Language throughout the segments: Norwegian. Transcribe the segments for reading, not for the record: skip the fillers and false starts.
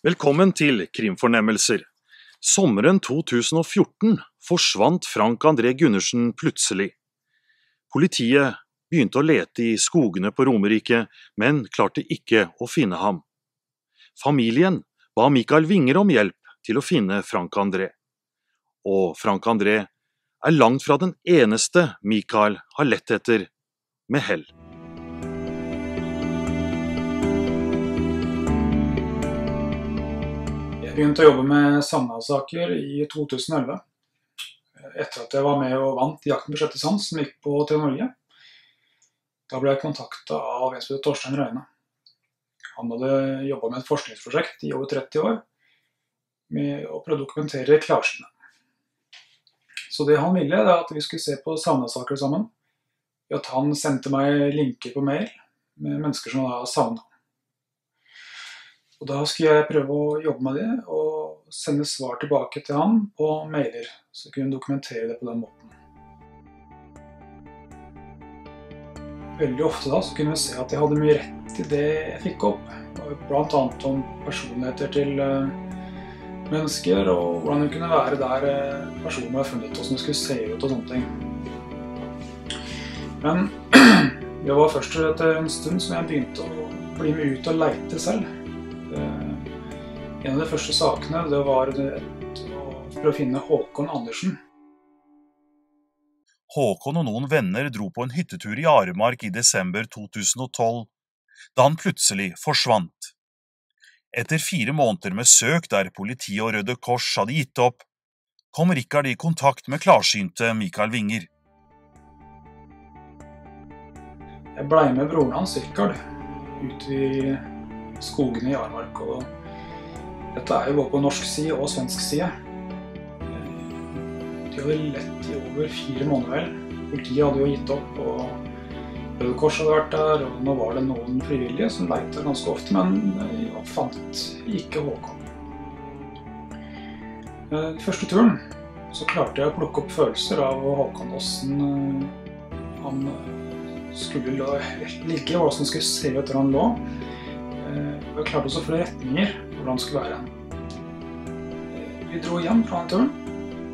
Velkommen til Krimfornemmelser. Sommeren 2014 forsvant Frank André Gundersen plutselig. Politiet begynte å lete i skogene på Romerike, men klarte ikke å finne ham. Familien ba Mikael Winger om hjelp til å finne Frank André. Og Frank André er langt fra den eneste Mikael har lett etter med hell. Jeg begynte å jobbe med savnet-saker i 2011, etter at jeg var med og vant Jakten på sjette sans som gikk på TV Norge. Da ble jeg kontaktet av en som heter Torstein Røyne. Han hadde jobbet med et forskningsprosjekt i over 30 år med å prøve å dokumentere klarsynene. Så det han ville er at vi skulle se på savnet-saker sammen, ved at han sendte meg linker på mail med mennesker som hadde savnet. Og da skulle jeg prøve å jobbe med det og sende svar tilbake til han på mailer, så jeg kunne dokumentere det på den måten. Veldig ofte da så kunne vi se at jeg hadde mye rett i det jeg fikk opp, blant annet om personligheter til mennesker og hvordan det kunne være der personen var funnet, hvordan det skulle se ut og sånne ting. Men det var først etter en stund som jeg begynte å bli med ut og leite selv. En av de første sakene det var for å finne Håkon Andersen. Håkon og noen venner dro på en hyttetur i Aremark i desember 2012, da han plutselig forsvant. Etter 4 måneder med søk der politi og Røde Kors hadde gitt opp, kom Rikard i kontakt med klarsynte Mikael Winger. Jeg ble med broren hans, Rikard, ut i skogene i Aremark, og dette er jo både på norsk side og svensk side. De hadde lett i over 4 måneder. Politiet hadde jo gitt opp, og Røde Kors hadde vært der, og nå var det noen frivillige som lette ganske ofte, men jeg fant ikke Håkon. Den første turen så klarte jeg å plukke opp følelser av Håkon, hvordan han skulle ligge, hvordan han skulle se ut der han lå. Jeg klarte også flere retninger hvor han skulle være. Vi dro hjem fra den turen,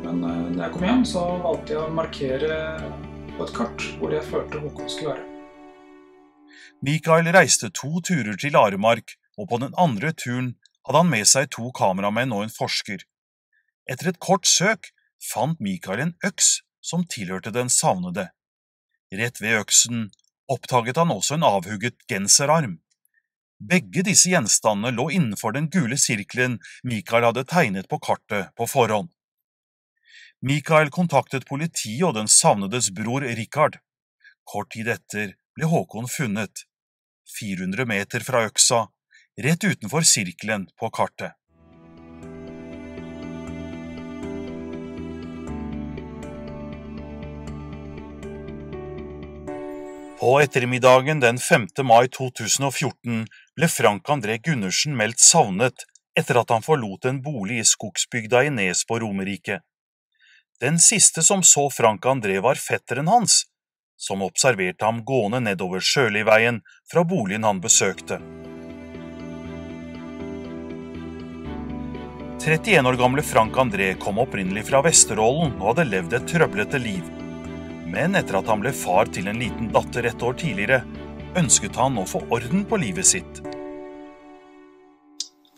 men når jeg kom hjem så valgte jeg å markere på et kart hvor jeg følte Håkon skulle være. Mikael reiste 2 turer til Aremark, og på den andre turen hadde han med seg 2 kameramenn og en forsker. Etter et kort søk fant Mikael en øks som tilhørte den savnede. Rett ved øksen oppdaget han også en avhugget genserarm. Begge disse gjenstandene lå innenfor den gule sirkelen Mikael hadde tegnet på kartet på forhånd. Mikael kontaktet politiet og den savnedes bror Rikard. Kort tid etter ble Håkon funnet, 400 meter fra øksa, rett utenfor sirkelen på kartet. På ettermiddagen den 5. mai 2014 ble Frank André Gundersen meldt savnet etter at han forlot en bolig i skogsbygda i Nes på Romerike. Den siste som så Frank André var fetteren hans, som observerte ham gående nedover Sjøliveien fra boligen han besøkte. 31 år gamle Frank André kom opprinnelig fra Vesterålen og hadde levd et trøblete liv. Men etter at han ble far til en liten datter 1 år tidligere, ønsket han å få orden på livet sitt.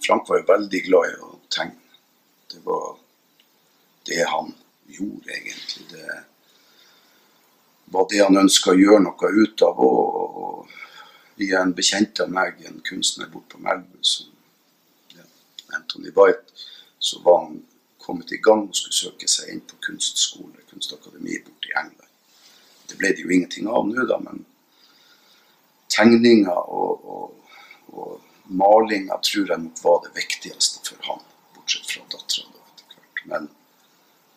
Frank var jo veldig glad i å tegne. Det var det han gjorde egentlig. Det var det han ønsket å gjøre noe ut av. Og via en bekjent av meg, en kunstner bort på Melbu, Anthony White, så var han kommet i gang og skulle søke seg inn på kunstskole, kunstakademi bort i England. Det ble det jo ingenting av nå da, men tegninger og malinga tror jeg nok var det viktigste for han, bortsett fra datteren da etter hvert. Men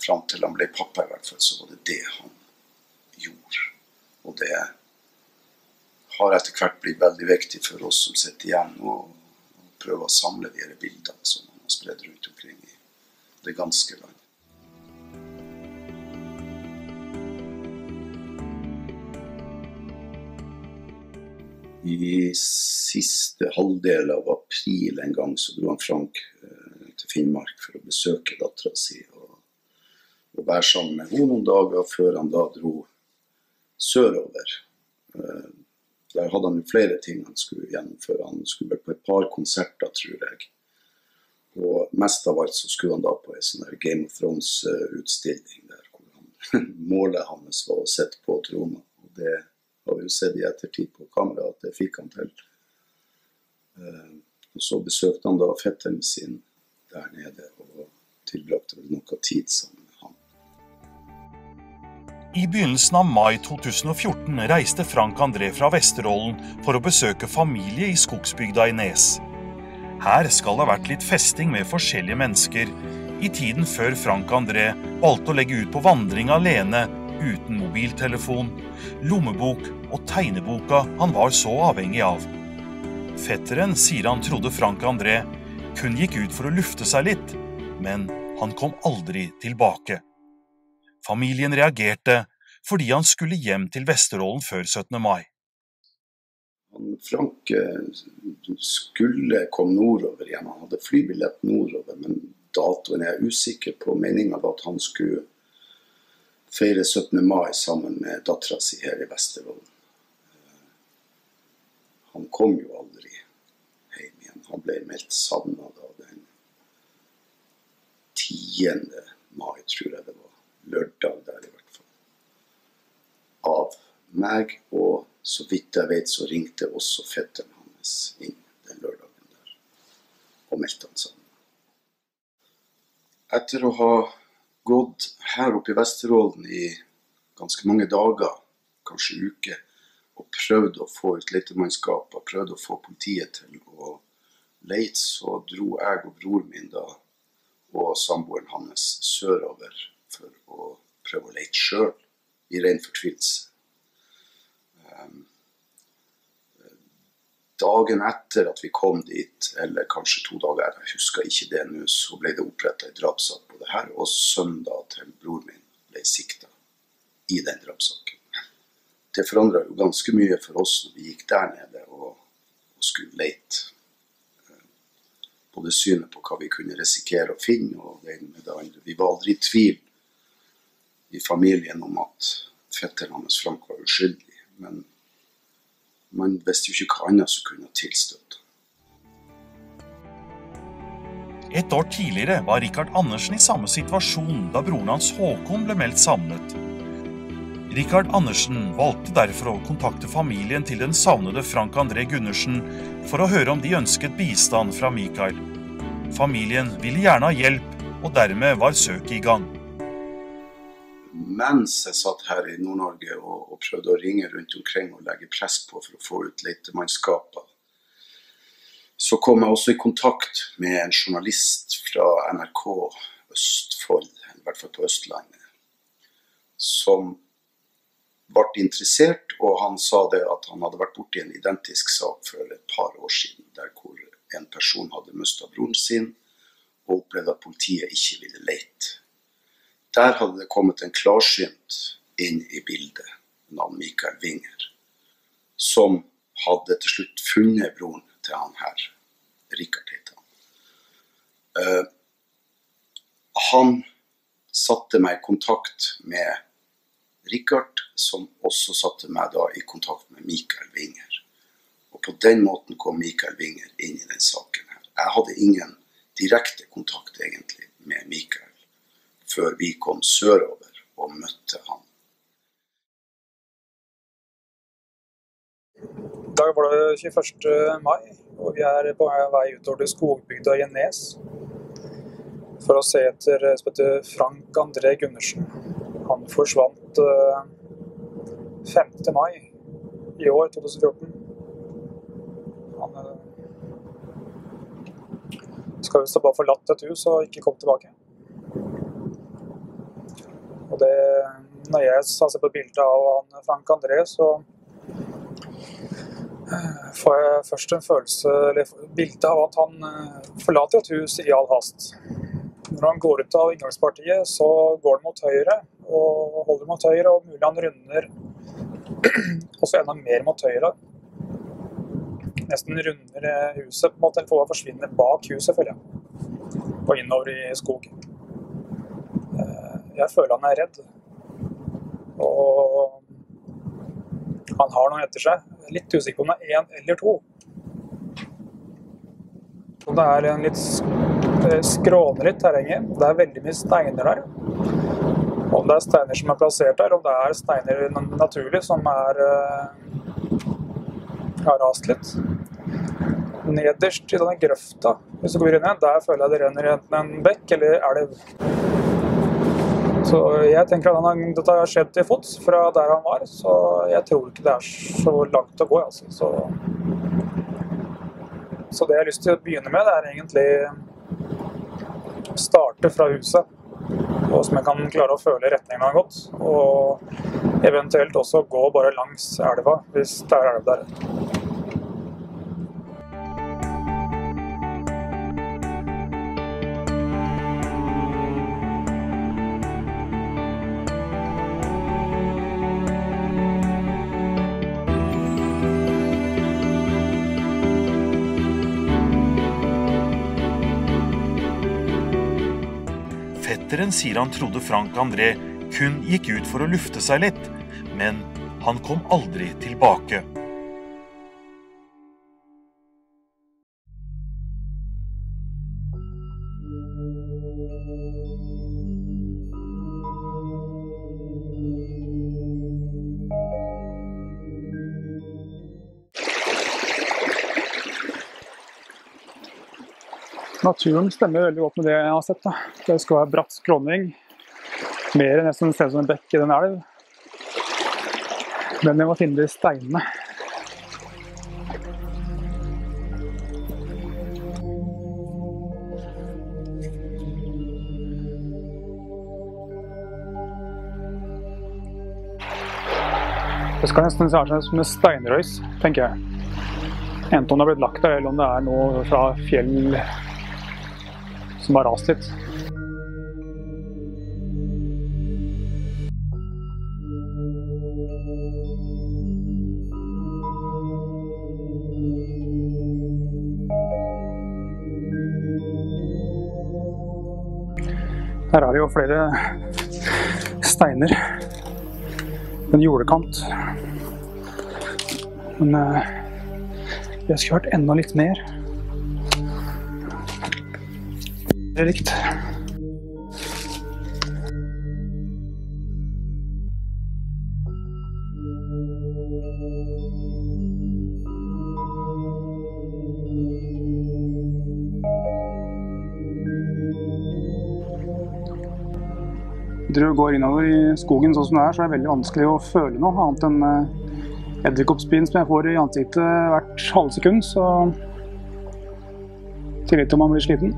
frem til han ble pappa i hvert fall, så var det han gjorde. Og det har etter hvert blitt veldig viktig for oss som sitter igjen og prøver å samle de bildene som han har spredd rundt omkring i det ganske land. I siste halvdel av april en gang så dro han Frank til Finnmark for å besøke datteren sin og være sammen med henne noen dager før han da dro sørover. Der hadde han jo flere ting han skulle gjennomføre. Han skulle på et par konserter, tror jeg. Og mest av alt så skulle han da på en sånn der Game of Thrones utstilling der hvor målet hans var å sette på tronen. Og det har vi jo sett i ettertid på kamera at det fikk han til. Og så besøkte han da fetteren sin der nede og tilbrakte noe tid sammen med han. I begynnelsen av mai 2014 reiste Frank André fra Vesterålen for å besøke familie i skogsbygda i Nes. Her skal det ha vært litt festing med forskjellige mennesker i tiden før Frank André valgte å legge ut på vandring alene uten mobiltelefon, lommebok og tegneboka han var så avhengig av. Fetteren sier han trodde Frank André kun gikk ut for å lufte seg litt, men han kom aldri tilbake. Familien reagerte fordi han skulle hjem til Vesterålen før 17. mai. Frank skulle komme nordover igjen. Han hadde flybillett nordover, men datoen er usikker på. Meningen var at han skulle feire 17. mai sammen med datteren sin her i Vesterålen. Han kom jo aldri hjem igjen. Han ble meldt savnet da den 10. mai, tror jeg det var. Lørdag der i hvert fall. Av meg, og så vidt jeg vet så ringte også fetteren hans inn den lørdagen der og meldte han sammen. Etter å ha gått her oppe i Vesterålen i ganske mange dager, kanskje uker, og prøvd å få ut letemannskap og prøvd å få politiet til å lete, så dro jeg og bror min da og samboeren hans sørover for å prøve å lete selv i ren fortvilelse. Dagen etter at vi kom dit, eller kanskje 2 dager, jeg husker ikke det nå, så ble det opprettet en drapssak på det her, og søndag til bror min ble siktet i den drapssaken. Det forandret jo ganske mye for oss når vi gikk der nede og skulle lete. Både synet på hva vi kunne risikere å finne, og det ene med det andre. Vi var aldri i tvil i familien om at fetteren hans Frank var uskyldig, men man visste jo ikke hva annet som kunne tilstøtte. Et år tidligere var Rikard Andersen i samme situasjon da broren hans Håkon ble meldt savnet. Rikard Andersen valgte derfor å kontakte familien til den savnede Frank André Gundersen for å høre om de ønsket bistand fra Mikael. Familien ville gjerne ha hjelp, og dermed var søket i gang. Mens jeg satt her i Nord-Norge og prøvde å ringe rundt omkring og legge press på for å få ut letemannskaper, så kom jeg også i kontakt med en journalist fra NRK Østfold, i hvert fall på Østlandet, som ble interessert, og han sa det at han hadde vært borte i en identisk sak for et par år siden, der hvor en person hadde mistet broren sin, og opplevde at politiet ikke ville lete. Der hadde det kommet en klarsynt inn i bildet, navn Mikael Winger, som hadde til slutt funnet broren til han her, Rikard heter han. Han satte meg i kontakt med Rikard, som også satte meg da i kontakt med Mikael Winger. Og på den måten kom Mikael Winger inn i den saken her. Jeg hadde ingen direkte kontakt egentlig med Mikael, før vi kom sørover og møtte han. I dag var det 21. mai, og vi er på vei utover til skogbygda i Nes for å se etter Frank André Gundersen. Han forsvant 5. mai i år, 2014. Han skal jo bare forlatt et hus og ikke komme tilbake. Og det, når jeg ser på bildet av Frank André, så får jeg først en følelse, eller bilde av at han forlater et hus i all hast. Når han går ut av inngangspartiet, så går han mot høyre, og holder mot høyre, og mulig han runder også enda mer mot høyre. nesten runder huset på en måte, eller får forsvinne bak huset, føler jeg, og innover I skog. Jeg føler han redd, og han har noe etter seg. Jeg litt usikker på om det 1 eller 2. Og det en litt skråneritt terrenget. Det veldig mye steiner der. Om det steiner som plassert der, om det steiner naturlig som har rast litt. Nederst I denne grøfta, hvis du går inn igjen, der føler jeg det renner enten en bekk eller elv. Så jeg tenker at dette har skjedd til fots fra der han var, så jeg tror ikke det så langt å gå, altså. Så det jeg har lyst til å begynne med, det egentlig starte fra huset, og som jeg kan klare å føle retningen av godt, og eventuelt også gå bare langs elva, hvis det elv der. Fetteren sier han trodde Frank André kun gikk ut for å lufte seg litt, men han kom aldri tilbake. Naturen stemmer veldig godt med det jeg har sett. Da. Det skal være bratt skråning, mer nesten stedet som en bekk I den elv. Men jeg må finne de steinene. Det skal nesten være som en steinrøys, tenker jeg. Enten om det har blitt lagt der, eller om det noe fra fjell som har rast litt. Her det jo flere steiner. En jordekant. Men jeg skulle hørt enda litt mer. Det likt. Når du går innover I skogen sånn som det så det veldig vanskelig å føle noe annet enn edderkoppspinn som jeg får I ansiktet hvert halve sekund, så tillit om man blir sliten.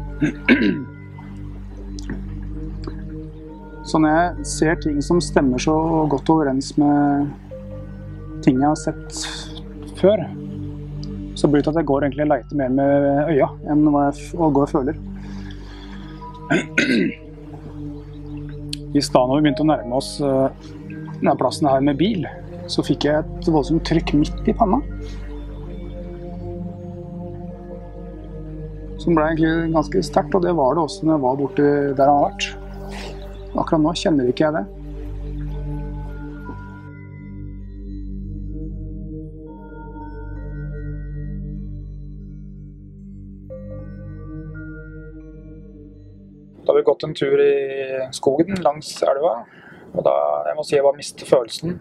Så når jeg ser ting som stemmer så godt overens med ting jeg har sett før, så blir det at jeg går egentlig og leter mer med øya enn hva jeg går og føler. I stedet når vi begynte å nærme oss denne plassen her med bil, så fikk jeg et voldsomt trykk midt I panna. Som ble egentlig ganske sterkt, og det var det også når jeg var borte der han har vært. Akkurat nå kjenner ikke jeg det. Da har vi gått en tur I skogen langs elva, og da jeg må si jeg bare mistet følelsen.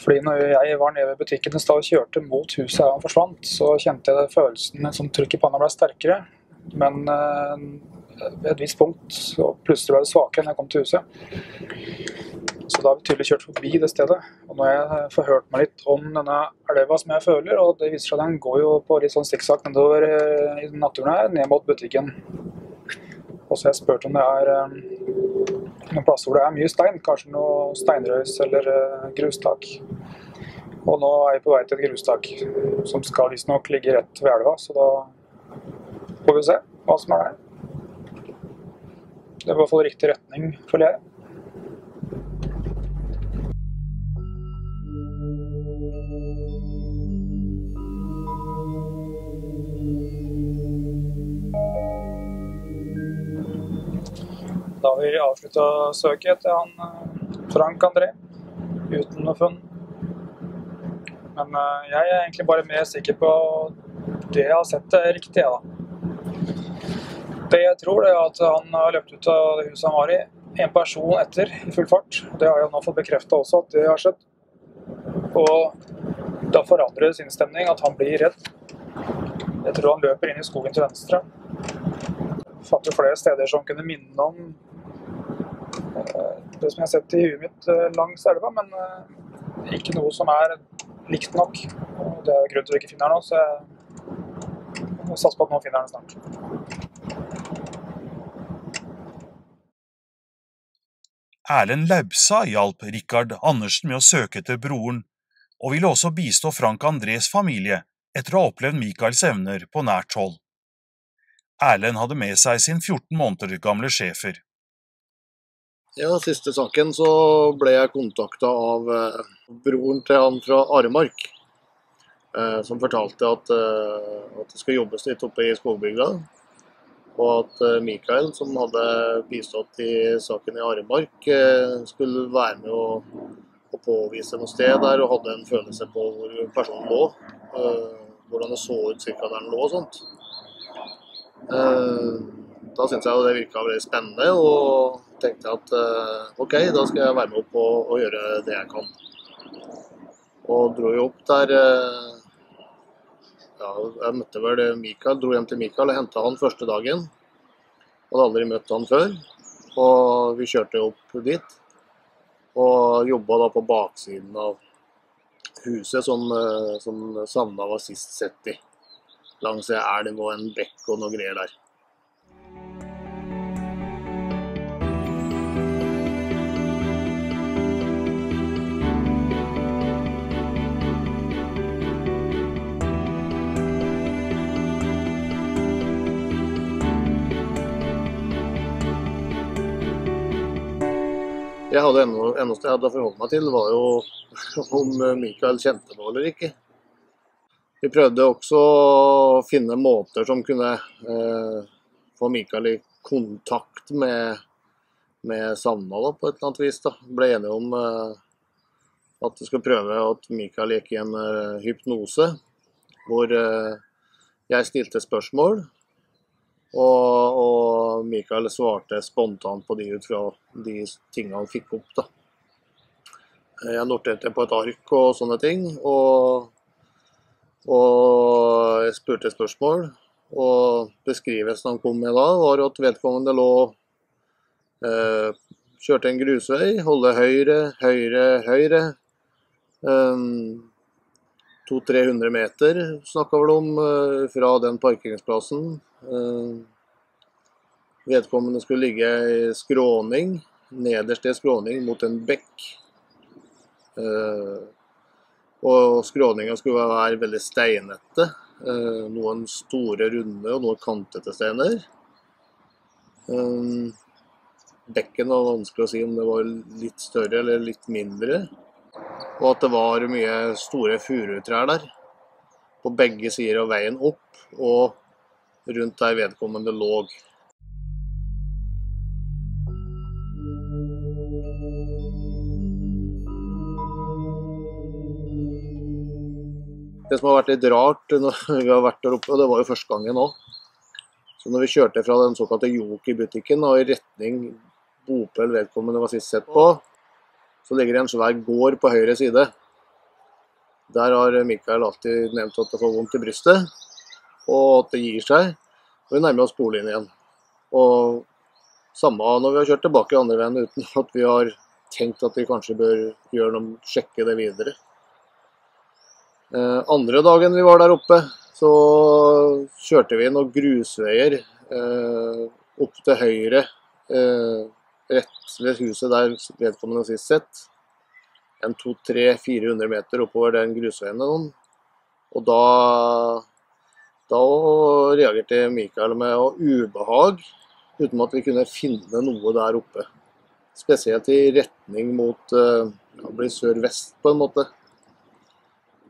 Fordi når jeg var nede ved butikken I stad og kjørte mot huset her han forsvant, så kjente jeg følelsen som trykk I panna ble sterkere. Men ved et visst punkt så plutselig ble det svakere når jeg kom til huset. Så da har vi tydelig kjørt forbi det stedet. Og når jeg får hørt meg litt om denne elva som jeg føler, og det viser seg at den går jo på litt sånn stikksakk nedover I naturen her, ned mot butikken. Og så har jeg spurt om det noen plasser hvor det mye stein, kanskje noe steinrøys eller grustak. Og nå jeg på vei til et grustak som skal visst nok ligge rett ved elva, så da får vi se hva som der. Det I hvert fall riktig retning, føler jeg. da vi avsluttet søket etter han Frank André, uten noe funn. Men jeg er egentlig bare mer sikker på det jeg har sett det riktig, da. Det jeg tror er at han har løpt ut av det huset han var i, en person etter i full fart. Det har jeg nå fått bekreftet også at det har skjedd. Og da forandrer det sin stemning at han blir redd. Jeg tror han løper inn i skogen til venstre. Jeg fant jo flere steder som kunne minne om det som jeg har sett i huet mitt langs elva, men ikke noe som er likt nok. Og det er grunn til å ikke finne her nå, så jeg satser på at noen finner den snart. Erlend Laubsa hjalp Rikard Andersen med å søke etter broren, og ville også bistå Frank Andrés familie etter å ha opplevd Mikaels evner på nært hold. Erlend hadde med seg sin 14 måneder gamle schæfer. Ja, siste saken så ble jeg kontaktet av broren til han fra Aremark, som fortalte at det skulle jobbes litt oppe i skogbygda, og at Mikael, som hadde bistått i saken i Aremark, skulle være med å påvise noe sted der, og hadde en følelse på hvor personen lå, hvordan det så ut cirka der den lå og sånt. Da syntes jeg det virket veldig spennende, og tenkte at ok, da skal jeg være med opp og gjøre det jeg kan. Og dro jo opp der, ja, jeg møtte vel Mikael, dro hjem til Mikael og hentet han første dagen. Jeg hadde aldri møtt han før, og vi kjørte opp dit. Og jobbet da på baksiden av huset som Sanna var sist sett i. Langs en elv og en bekk og noe greier der. Jeg hadde eneste jeg hadde forholdt meg til, var jo om Mikael kjente noe eller ikke. Vi prøvde også å finne måter som kunne få Mikael i kontakt med Sanna da, på et eller annet vis. Da. Ble enige om at vi skulle prøve at Mikael gikk i en hypnose, hvor jeg stilte spørsmål, og Mikael svarte spontant på de ut fra de tingene han fikk opp. Da. Jeg noterte på et ark og sånne ting, og jeg spurte spørsmål, og beskrivelsen han kom med da var at vedkommende kjørte en grusvei, holde høyre, 200-300 meter snakket vel om fra den parkeringsplassen. Vedkommende skulle ligge i skråning, nederst i skråning mot en bekk. Og skråningen skulle være veldig steinete, noen store runde og noen kantete steiner. Bekken var vanskelig å si om det var litt større eller litt mindre. Og at det var mye store furutrær der, på begge sider av veien opp og rundt der vedkommende låg. Det som har vært litt rart når vi har vært der oppe, og det var jo første gangen også. Så når vi kjørte fra den såkalte Joki-butikken og i retning Bopel vedkommende var sist sett på, så ligger det en svær gård på høyre side. Der har Mikael alltid nevnt at det får vondt i brystet, og at det gir seg. Og vi nærmer oss boligen igjen. Og samme når vi har kjørt tilbake andre veien uten at vi har tenkt at vi kanskje bør gjøre noe, sjekke det videre. Andre dagen vi var der oppe, så kjørte vi noen grusveier opp til høyre, rett ved huset der vedkommende sist sett. En 200-400 meter oppover den grusveien. Og da reagerte Mikael med ubehag, uten at vi kunne finne noe der oppe. Spesielt i retning mot blir sør-vest på en måte.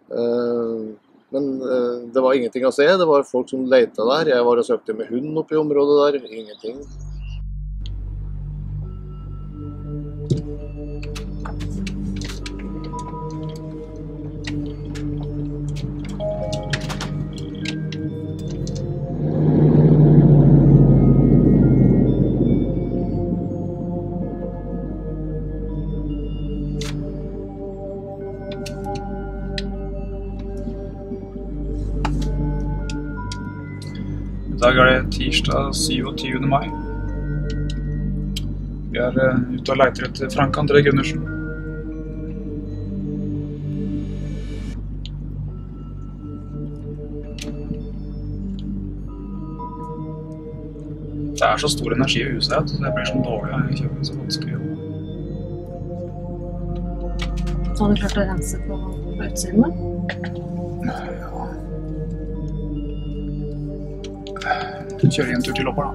Men det var ingenting å se, det var folk som lette der. Jeg var og søkte med hund oppe i området der, ingenting. I dag det tirsdag 27. mai. Vi ute og leiter etter Frank André Gundersen. Det så stor energi I huset at det blir sånn dårlig. Jeg kjøper så vanskelig. Så har du klart å rense på utsiden da? Kjører en tur til opp her da.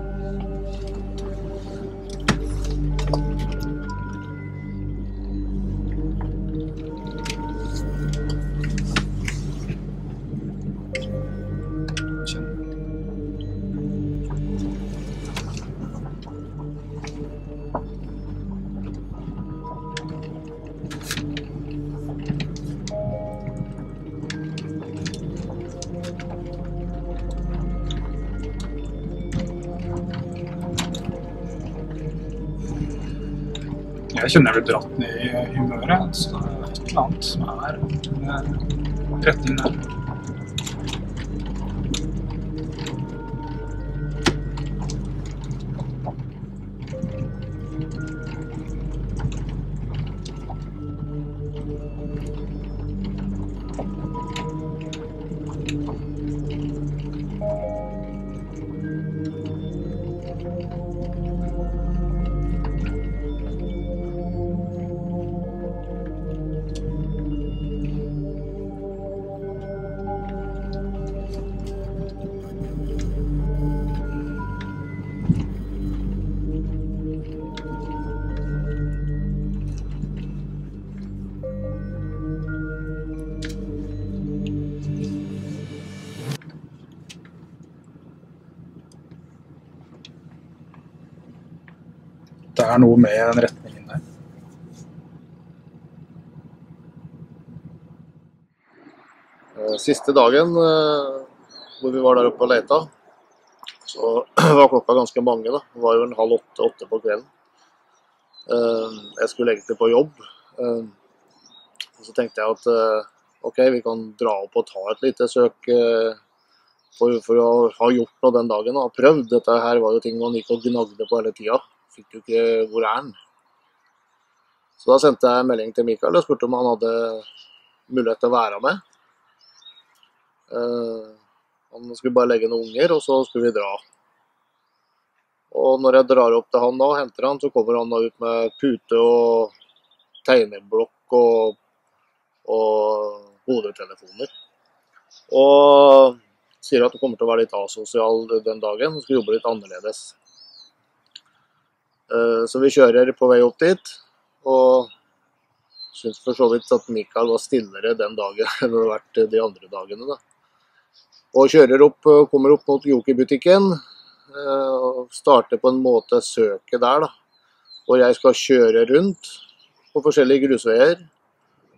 Jeg kjenner jeg blir dratt ned I humøret, så det et eller annet som retningen her. Det noe med den retningen der. Siste dagen hvor vi var der oppe og leta, så var klokka ganske mange da. Det var jo 7:30-8 på kvelden. Jeg skulle egentlig på jobb. Og så tenkte jeg at ok, vi kan dra opp og ta et lite søk for å ha gjort noe den dagen og prøvd. Dette her var jo ting man gikk og gnagde på hele tiden. Fikk jo ikke hvor den. Så da sendte jeg melding til Mikael og spurte om han hadde mulighet til å være med. Han skulle bare legge noen unger, og så skulle vi dra. Og når jeg drar opp til han da og henter han, så kommer han da ut med pute og tegneblokk og hodetelefoner. Og sier at han kommer til å være litt asosial den dagen, og skal jobbe litt annerledes. Så vi kjører på vei opp dit, og synes for så vidt at Mikael var stillere den dagen enn det hadde vært de andre dagene da. Og kommer opp mot Joker-butikken, og starter på en måte søket der da, hvor jeg skal kjøre rundt på forskjellige grusveier.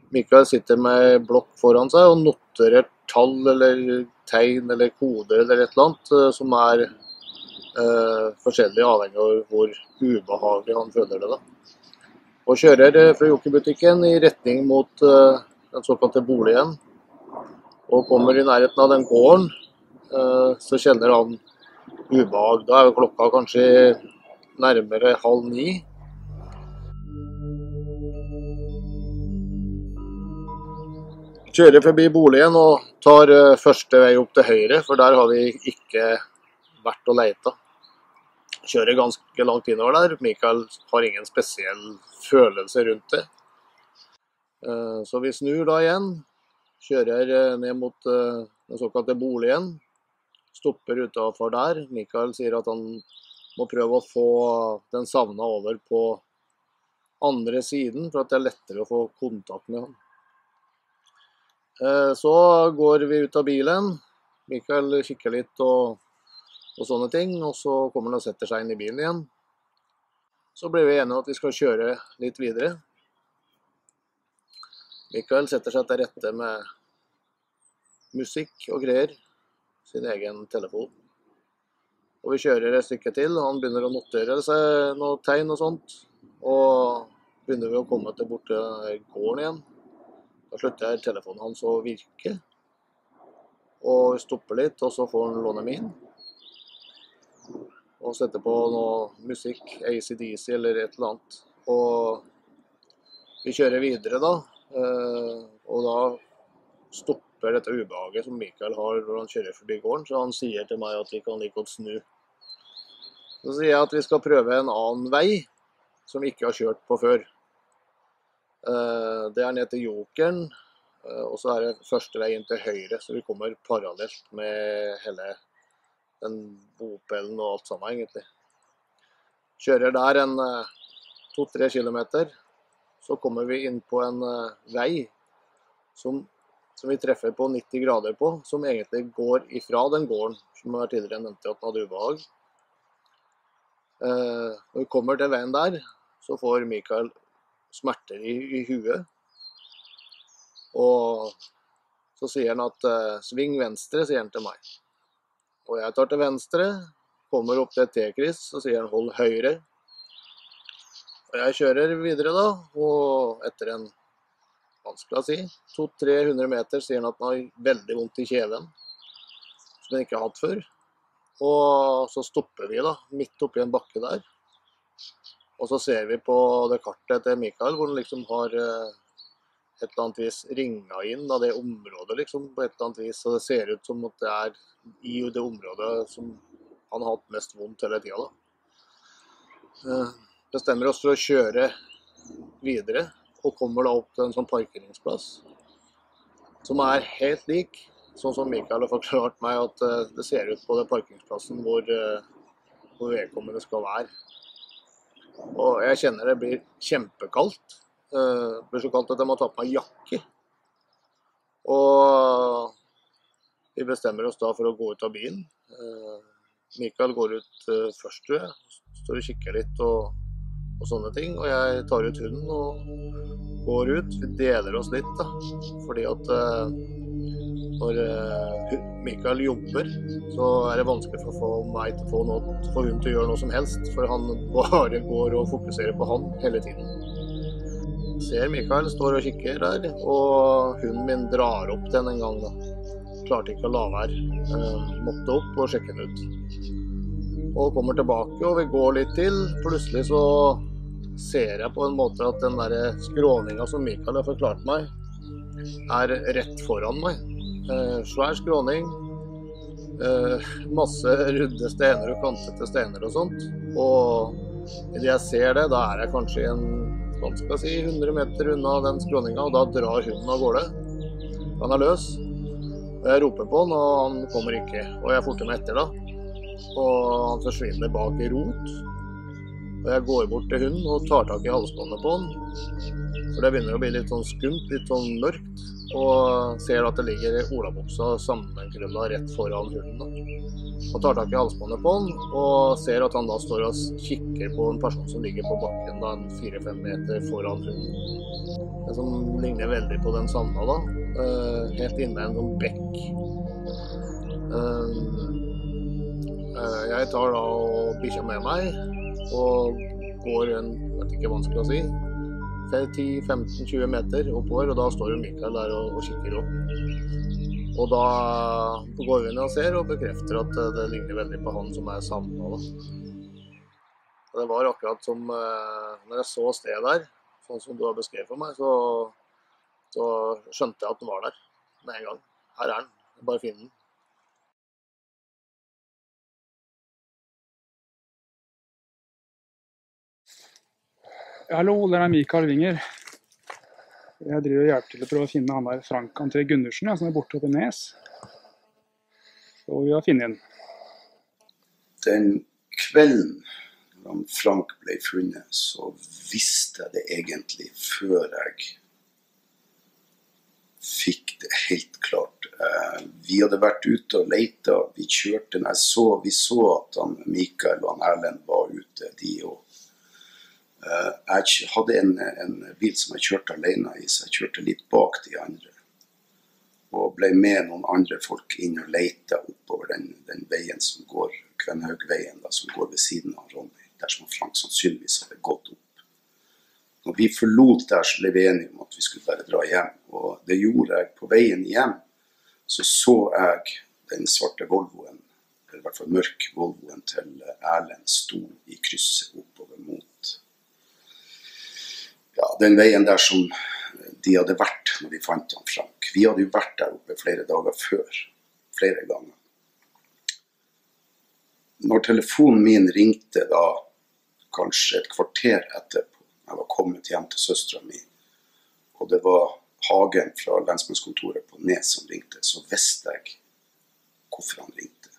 Mikael sitter med blokk foran seg og noterer tall eller tegn eller koder eller et eller annet som forskjellig avhengig av hvor ubehagelig han føler det da. Og kjører fra Joker-butikken I retning mot den såkalte boligen, og kommer I nærheten av den gården, så kjenner han ubehag. Da jo klokka kanskje nærmere 8:30. Kjører forbi boligen og tar første vei opp til høyre, for der har vi ikke vært og leita. Kjører ganske langt innover der. Mikael har ingen spesiell følelse rundt det. Så vi snur da igjen, kjører ned mot den såkalte boligen, stopper utenfor der. Mikael sier at han må prøve å få den savnet over på andre siden, for at det lettere å få kontakt med han. Så går vi ut av bilen. Mikael kikker litt og sånne ting, og så kommer han og setter seg inn I bilen igjen. Så blir vi enige at vi skal kjøre litt videre. Mikael setter seg til rette med musikk og greier, sin egen telefon. Og vi kjører et stykke til, og han begynner å notere seg noen tegn og sånt. Og begynner vi å komme til borte gården igjen. Da slutter telefonen hans å virke. Og stopper litt, og så får han låne min. Og setter på noe musikk, AC/DC eller et eller annet. Og vi kjører videre da. Og da stopper dette ubehaget som Mikael har når han kjører forbi gården, så han sier til meg at vi kan like godt snu. Så sier jeg at vi skal prøve en annen vei som vi ikke har kjørt på før. Det ned til Jokeren, og så det første veien til høyre, så vi kommer parallelt med hele den bopelen og alt sammen egentlig. Kjører der en 2-3 kilometer, så kommer vi inn på en vei som vi treffer på 90 grader på, som egentlig går ifra den gården som jeg tidligere nevnte at den hadde ubehag. Når vi kommer til veien der, så får Mikael smerter i huet. Og så sier han at sving venstre, sier han til meg. Og jeg tar til venstre, kommer opp til et T-kryss, så sier han hold høyre. Og jeg kjører videre da, og etter en, vanskelig å si, 200-300 meter sier han at han har veldig vondt i kjeven, som han ikke har hatt før. Og så stopper vi da, midt oppi en bakke der. Og så ser vi på det kartet til Mikael, hvor han liksom har et eller annet vis ringet inn av det området liksom, på et eller annet vis. Så det ser ut som at det i det området som han har hatt mest vondt hele tiden da. Bestemmer oss for å kjøre videre, og kommer da opp til en sånn parkeringsplass, som helt lik, sånn som Mikael har forklart meg at det ser ut på den parkeringsplassen hvor vedkommende skal være. Og jeg kjenner det blir kjempekaldt. Det blir så kaldt at jeg må ta på meg jakke. Og vi bestemmer oss da for å gå ut av bilen. Mikael går ut først, tror jeg. Står og kikker litt og sånne ting. Og jeg tar ut hunden og går ut. Vi deler oss litt da. Fordi at når Mikael jobber, så det vanskelig for å få meg til å få hunden til å gjøre noe som helst, for han bare går og fokuserer på han hele tiden. Ser Mikael står og kikker der, og hunden min drar opp den en gang da. Klarte ikke å la være, måtte opp og sjekke den ut. Og kommer tilbake, og vi går litt til. Plutselig så ser jeg på en måte at den der skråningen som Mikael har forklart meg, rett foran meg. Svær skråning, masse rudde stener og kantete stener og sånt. Og i det jeg ser det, da jeg kanskje en, hva skal jeg si, 100 meter unna den skråningen, og da drar hunden av gårde. Han løs. Og jeg roper på han, og han kommer ikke. Og jeg forter meg etter da. Og han forsvinner bak i rot. Og jeg går bort til hunden og tar tak i halsbåndet på han. For det begynner å bli litt sånn skumt, litt sånn mørkt. Og ser at det ligger olabuksa sammenkrøllet rett foran hunden da. Og tar tak i halsbåndet på han, og ser at han da står og kikker på en person som ligger på bakken da, 4-5 meter foran hunden. Det som ligner veldig på den sanda da, helt inne en sånn bekk. Jeg tar da og bikkja med meg, og går en, vet ikke vanskelig å si, 10-15-20 meter oppover, og da står jo Mikael der og kikker opp. Og da går vi inn og ser og bekrefter at det ligner veldig på han som savnet da. Og det var akkurat som, når jeg så stedet der, sånn som du har beskrevet for meg, så skjønte jeg at den var der med en gang. Her den, bare finn den. Hallo, det Mikael Winger. Jeg driver og hjelper til å prøve å finne han der Frank André Gundersen, som borte oppe i Nes. Og vi har funnet den. Den kvelden da Frank ble funnet, så visste jeg det egentlig før jeg fikk det helt klart. Vi hadde vært ute og lete, vi kjørte, vi så at Mikael og Erlend var ute, de og Jeg hadde en bil som jeg kjørte alene I, så jeg kjørte litt bak de andre. Og ble med noen andre folk inn og lette oppover den veien som går, Kvenhaugveien, da, som går ved siden av Ronny, der som Frank sannsynligvis hadde gått opp. Når vi forlot der, så ble vi enige om at vi skulle bare dra hjem. Og det gjorde jeg på veien hjem, så jeg den svarte Volvoen, eller I hvert fall mørk Volvoen til Erlend sto I krysset oppover mot den veien der som de hadde vært når de fant han Frank. Vi hadde jo vært der oppe flere dager før, flere ganger. Når telefonen min ringte da, kanskje et kvarter etterpå, jeg var kommet hjem til søsteren min, og det var Hagen fra lensmannskontoret på Nes som ringte, så visste jeg hvorfor han ringte.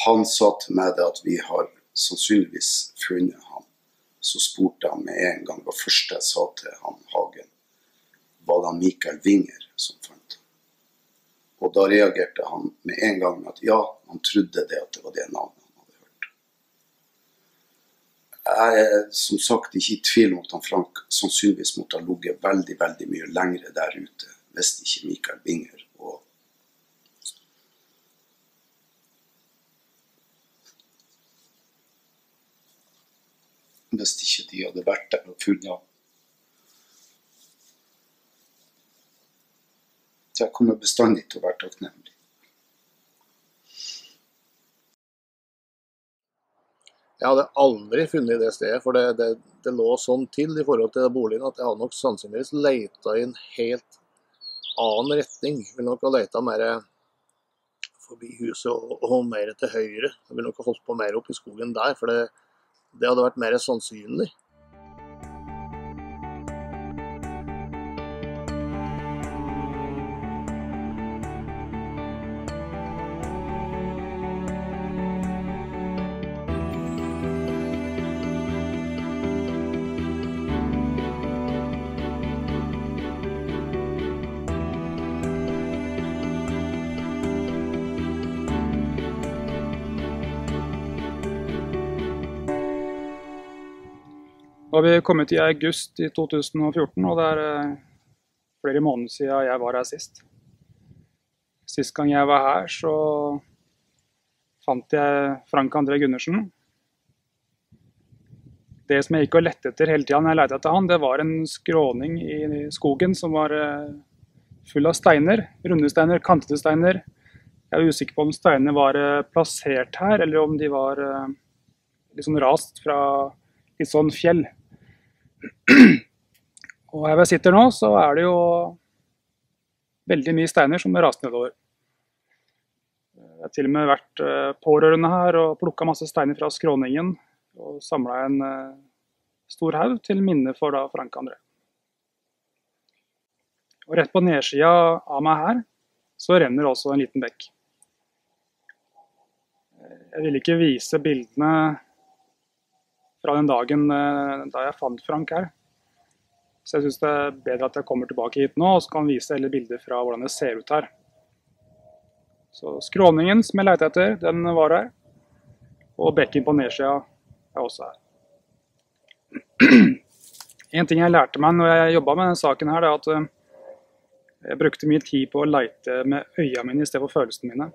Han sa til meg at vi har sannsynligvis funnet han. Så spurte han med en gang, det første jeg sa til han Hagen, var det Mikael Winger som fant han. Og da reagerte han med en gang med at ja, han trodde det at det var det navnet han hadde hørt. Jeg som sagt ikke I tvil om at han Frank sannsynligvis måtte ha ligget veldig, veldig mye lengre der ute, hvis ikke Mikael Winger. Og hvis ikke de hadde vært der og funnet han. Så jeg kommer bestandig til å være takknemlig. Jeg hadde aldri funnet det stedet, for det lå sånn til I forhold til boligen at jeg hadde nok sannsynligvis letet I en helt annen retning. Jeg ville nok ha letet mer forbi huset og mer til høyre. Jeg ville nok ha holdt på mer opp I skogen der, for det hadde vært mer sannsynlig. Da har vi kommet I august I 2014, og det flere måneder siden jeg var her sist. Sist gang jeg var her, så fant jeg Frank André Gundersen. Det som jeg gikk og lette etter hele tiden når jeg lette etter han, det var en skråning I skogen som var full av steiner, runde steiner, kantete steiner. Jeg var usikker på om steinene var plassert her, eller om de var litt sånn rast fra litt sånn fjell. Og her jeg sitter nå, så det jo veldig mye steiner som rast nedover. Jeg har til og med vært pårørende her og plukket masse steiner fra skråningen og samlet en stor haug til minne for da Frank André. Og rett på nedsiden av meg her, så renner også en liten bekk. Jeg vil ikke vise bildene fra den dagen da jeg fant Frank her. Så jeg synes det bedre at jeg kommer tilbake hit nå, og så kan vise hele bilder fra hvordan det ser ut her. Så skråningen som jeg lette etter, den var her. Og bekken på nedsiden også her. En ting jeg lærte meg når jeg jobbet med denne saken her, det at jeg brukte mye tid på å lete med øynene mine I stedet for følelsene mine.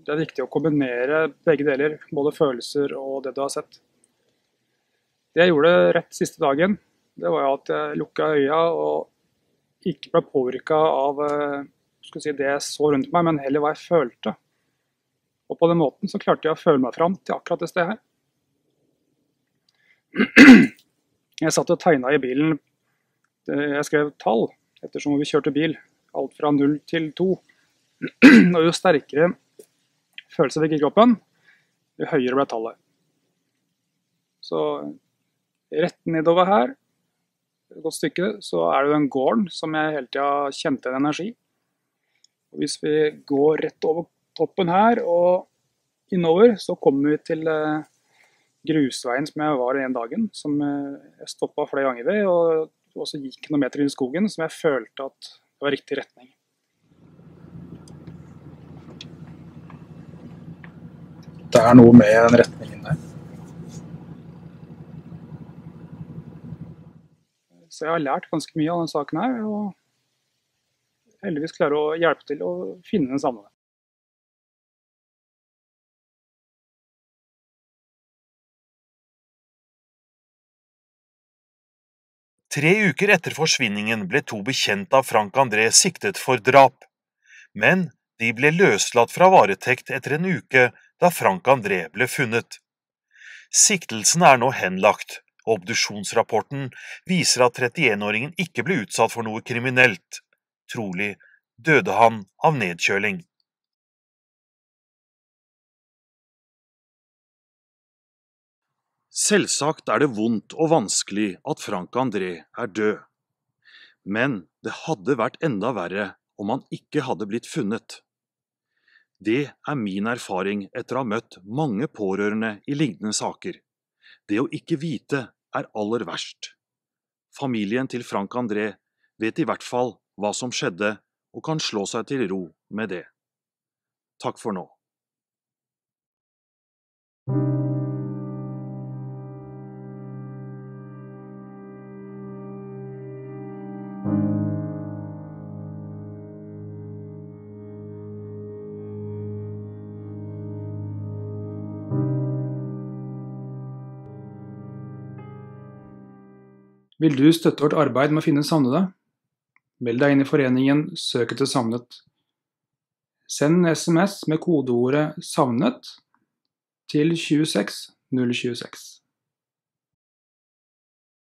Det viktig å kombinere begge deler, både følelser og det du har sett. Det jeg gjorde rett siste dagen, det var at jeg lukket øynene og ikke ble påvirket av det jeg så rundt meg, men heller hva jeg følte. Og på den måten så klarte jeg å føle meg fram til akkurat det stedet her. Jeg satt og tegnet I bilen. Jeg skrev tall, ettersom vi kjørte bil. Alt fra 0 til 2. Og jo sterkere følelse fikk I kroppen, jo høyere ble tallet. Så rett nedover her, et godt stykke, så det jo den gården som jeg hele tiden kjente en energi. Og hvis vi går rett over toppen her og innover, så kommer vi til grusveien som jeg var I en dagen, som jeg stoppet flere ganger ved, og også gikk noen meter inn I skogen, som jeg følte at det var riktig retning. Det noe med den retningen der. Så jeg har lært ganske mye av denne saken her, og heldigvis klarer å hjelpe til å finne den savnede. Tre uker etter forsvinningen ble to bekjente av Frank André siktet for drap, men de ble løslatt fra varetekt etter en uke da Frank André ble funnet. Siktelsen er nå henlagt. Obdusjonsrapporten viser at 31-åringen ikke ble utsatt for noe kriminelt. Trolig døde han av nedkjøling. Selvsagt er det vondt og vanskelig at Frank André er død. Men det hadde vært enda verre om han ikke hadde blitt funnet. Det er min erfaring etter å ha møtt mange pårørende i lignende saker. Det å ikke vite er aller verst. Familien til Frank André vet i hvert fall hva som skjedde, og kan slå seg til ro med det. Takk for nå. Vil du støtte vårt arbeid med å finne savnede? Meld deg inn i foreningen Søk etter savnet. Send en SMS med kodeordet SAVNET til 26026.